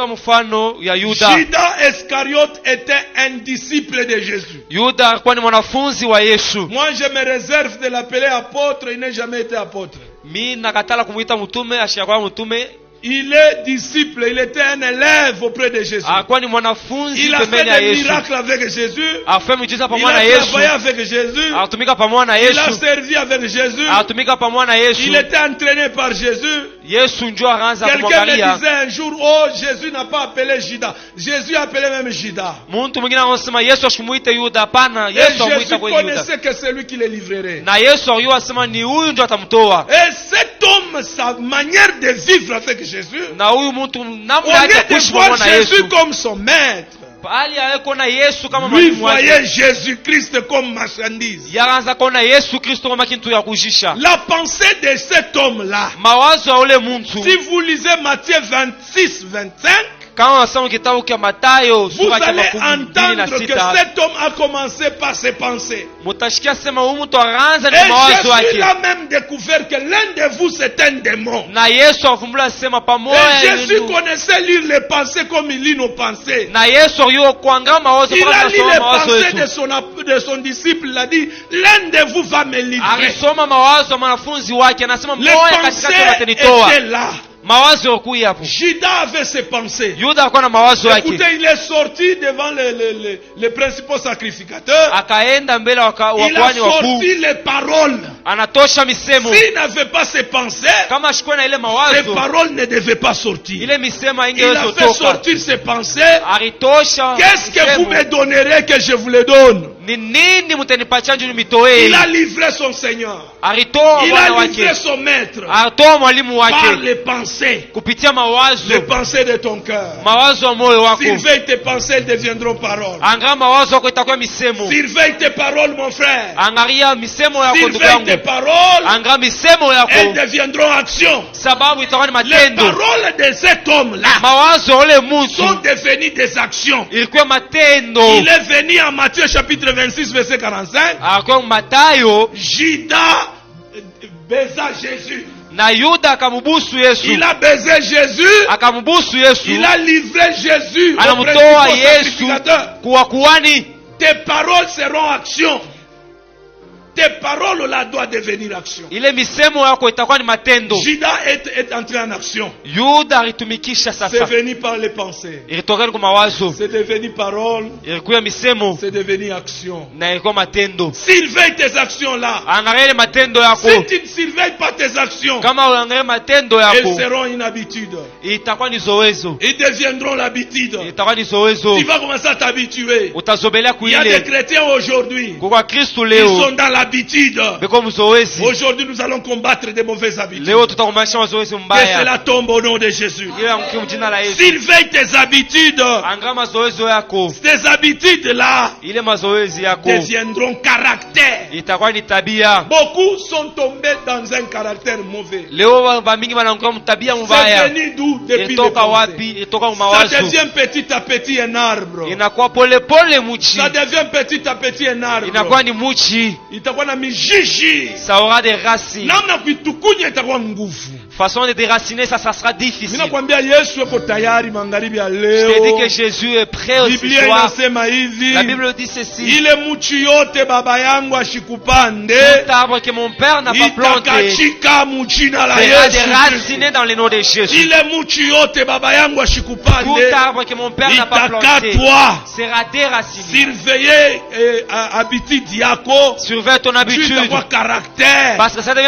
mfano ya Yuda. Judas Iscariote était un disciple de Jésus. Yuda alikuwa ni mwanafunzi wa Yesu. Moi je me réserve de l'appeler apôtre, il n'a jamais été apôtre. Mimi nakatala kumuita mtume, ashakuwa mtume. Il est disciple, il était un élève auprès de Jésus. Il a fait des miracles avec Jésus. Il a travaillé avec Jésus. Il a servi avec Jésus. Il était entraîné par Jésus. Quelqu'un me disait un jour, oh, Jésus n'a pas appelé Judas. Jésus a appelé même Judas. Et Jésus connaissait que c'est lui qui le livrerait. Et cet homme, sa manière de vivre avec Jésus, au lieu de voir Jésus comme son maître, lui voyait Jésus-Christ comme marchandise. La pensée de cet homme-là, si vous lisez Matthieu 26, 25, vous allez entendre que cet homme a commencé par ses pensées. Et Jésus a même découvert que l'un de vous c'est un démon. Et Jésus connaissait lire les pensées comme il lit nos pensées. Il a lu les pensées de son disciple. Il a dit, l'un de vous va me livrer. Les pensées étaient là. Judas avait ses pensées. Écoutez, il est sorti devant les principaux sacrificateurs. Il a sorti les paroles. S'il n'avait pas ses pensées, ses paroles ne devaient pas sortir. Il a fait sortir ses pensées. Qu'est-ce que vous me donnerez que je vous le donne? Il a livré son Seigneur. Il a livré son maître par les pensées. Les pensées de ton cœur. Surveille tes pensées, elles deviendront paroles. Surveille tes paroles, mon frère. Surveille tes paroles, elles deviendront actions. Les paroles de cet homme-là sont devenues des actions. Il est venu en Matthieu chapitre 26 verset 45. Judas baisa Jésus. Il a baisé Jésus. Il a livré Jésus au principal sacrificateur. Tes paroles seront actions. Tes paroles là doivent devenir action. Judas est entré en action. C'est venu par les pensées. C'est devenu parole. C'est devenu action. Surveille tes actions là. Si tu ne surveilles pas tes actions, elles seront une habitude. Ils deviendront l'habitude. Tu vas commencer à t'habituer. Il y a des chrétiens aujourd'hui. Ils sont dans l'habitude. Aujourd'hui, nous allons combattre des mauvaises habitudes. Que cela tombe au nom de Jésus. Surveille tes habitudes. Ces habitudes-là deviendront caractère. Beaucoup sont tombés dans un caractère mauvais. C'est venu d'où? Depuis les pensées. Ça devient petit à petit un arbre. Ça devient petit à petit un arbre. Ça aura des racines. Façon de déraciner, ça sera difficile. Je te dis que Jésus est prêt aussi. La Bible dit ceci. Tout arbre que mon père n'a pas planté sera déraciné dans le nom de Jésus. Tout arbre que mon père n'a pas planté sera déraciné. Surveille ton habitude. Parce que ça devient